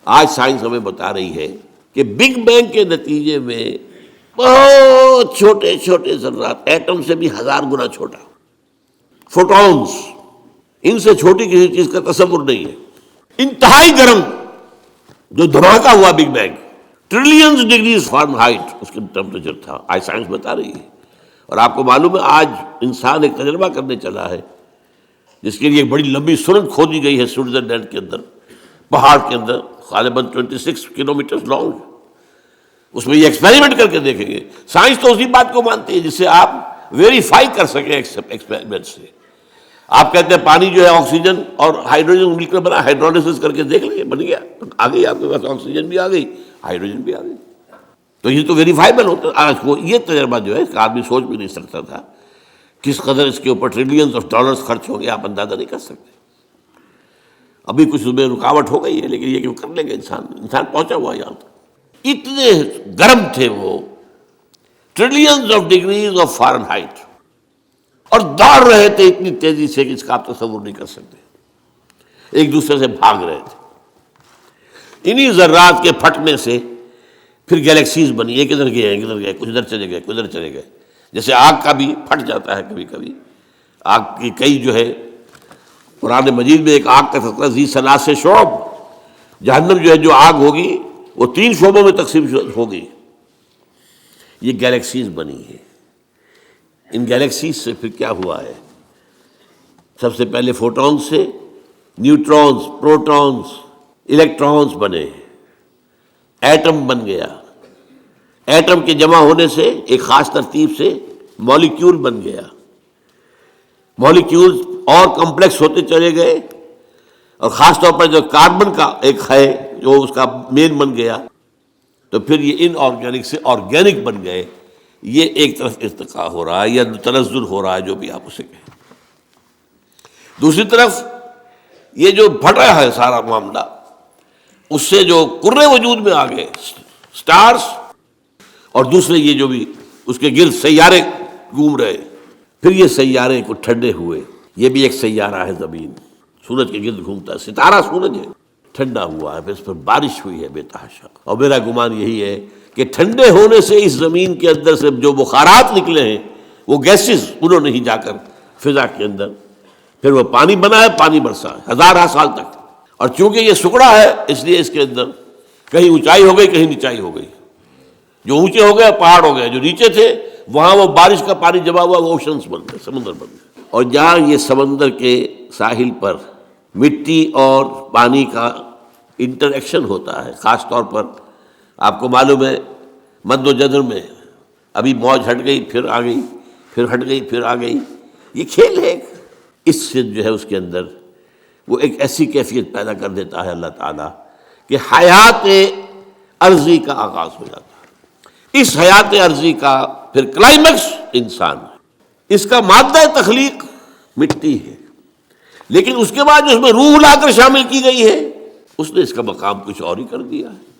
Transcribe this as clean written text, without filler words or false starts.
آج سائنس ہمیں بتا رہی ہے کہ بگ بینگ کے نتیجے میں بہت چھوٹے چھوٹے ذرات، ایٹم سے بھی 1000 گنا چھوٹا، فوٹونز، ان سے چھوٹی کسی چیز کا تصور نہیں ہے، انتہائی گرم جو دھماکہ ہوا big bang, trillions degrees Fahrenheit اس کا ٹیمپریچر تھا، آج سائنس بتا رہی ہے۔ اور آپ کو معلوم ہے آج انسان ایک تجربہ کرنے چلا ہے جس کے لیے ایک بڑی لمبی سرنگ کھودی گئی ہے سوئٹزرلینڈ کے اندر، پہاڑ کے اندر، غالباً 26 کلومیٹر لانگ۔ اس میں یہ ایکسپیریمنٹ کر کے دیکھیں گے۔ سائنس تو اسی بات کو مانتی ہے جس سے آپ ویریفائی کر سکیں ایکسپیریمنٹ سے۔ آپ کہتے ہیں پانی جو ہے آکسیجن اور ہائیڈروجن مل کر بنا، ہائیڈرولسس کر کے دیکھ لیں، بن گیا، آ گئی آپ کے پاس آکسیجن بھی آ گئی، ہائیڈروجن بھی آ گئی۔ تو یہ تو ویریفائبل ہوتا ہے۔ آج کو یہ تجربہ جو ہے اس کا آدمی سوچ بھی نہیں سکتا تھا، کس قدر اس کے اوپر ٹریلینز آف ڈالرز خرچ ہوں گے، آپ اندازہ نہیں کر سکتے۔ ابھی کچھ اس میں رکاوٹ ہو گئی ہے لیکن یہ کہ وہ کر لیں گے، انسان پہنچا ہوا یہاں تک۔ اتنے گرم تھے وہ، trillions of degrees of Fahrenheit, اور دوڑ رہے تھے اتنی تیزی سے کہ اس کا آپ تصور نہیں کر سکتے، ایک دوسرے سے بھاگ رہے تھے۔ انہی ذرات کے پھٹنے سے پھر گیلیکسیز بنی، ایک ادھر گئے کدھر گئے، کچھ ادھر چلے گئے، کچھ ادھر چلے گئے۔ جیسے آگ کا بھی پھٹ جاتا ہے کبھی کبھی، آگ کی کئی جو ہے، قرآن مجید میں ایک آگ کا تذکرہ ذی ثلاث شعب، جہنم جو ہے جو آگ ہوگی وہ 3 شعبوں میں تقسیم ہوگی۔ یہ گیلیکسیز بنی ہے۔ ان گیلیکسیز سے پھر کیا ہوا ہے؟ سب سے پہلے فوٹونز سے نیوٹرونز، پروٹونز، الیکٹرونز بنے، ایٹم بن گیا، ایٹم کے جمع ہونے سے ایک خاص ترتیب سے مولیکیول بن گیا، مولیکیول اور کمپلیکس ہوتے چلے گئے، اور خاص طور پر جو کاربن کا ایک ہے جو اس کا مین بن گیا، تو پھر یہ ان آرگینک سے آرگینک بن گئے۔ یہ ایک طرف ارتقاء ہو رہا ہے یا تنزل ہو رہا ہے، جو بھی آپ اسے کہیں۔ دوسری طرف یہ جو پھٹا ہے سارا معاملہ، اس سے جو کرے وجود میں آ گئے، سٹارز، اور دوسرے یہ جو بھی اس کے گرد سیارے گھوم رہے، پھر یہ سیارے کو ٹھنڈے ہوئے۔ یہ بھی ایک سیارہ ہے زمین، سورج کے گرد گھومتا ہے، ستارہ سورج ہے، ٹھنڈا ہوا ہے، پھر اس پر بارش ہوئی ہے بے تحاشا۔ اور میرا گمان یہی ہے کہ ٹھنڈے ہونے سے اس زمین کے اندر سے جو بخارات نکلے ہیں، وہ گیسز، انہوں نے ہی جا کر فضا کے اندر پھر وہ پانی بنا ہے، پانی برسا ہے 1000 سال تک۔ اور چونکہ یہ سکڑا ہے اس لیے اس کے اندر کہیں اونچائی ہو گئی، کہیں نیچائی ہو گئی، جو اونچے ہو گئے پہاڑ ہو گئے، جو نیچے تھے وہاں وہ بارش کا پانی جمع ہوا، وہ اوشنز بن گئے، سمندر بن گئے۔ اور جہاں یہ سمندر کے ساحل پر مٹی اور پانی کا انٹریکشن ہوتا ہے، خاص طور پر آپ کو معلوم ہے مد و جزر میں ابھی موج ہٹ گئی، پھر آ گئی، پھر ہٹ گئی، پھر آ گئی، یہ کھیل ہے۔ اس سے جو ہے اس کے اندر وہ ایک ایسی کیفیت پیدا کر دیتا ہے اللہ تعالیٰ کہ حیات عرضی کا آغاز ہو جاتا ہے۔ اس حیات عرضی کا پھر کلائمیکس انسان ہے۔ اس کا مادہ تخلیق مٹی ہے، لیکن اس کے بعد جو اس میں روح لا کر شامل کی گئی ہے، اس نے اس کا مقام کچھ اور ہی کر دیا ہے۔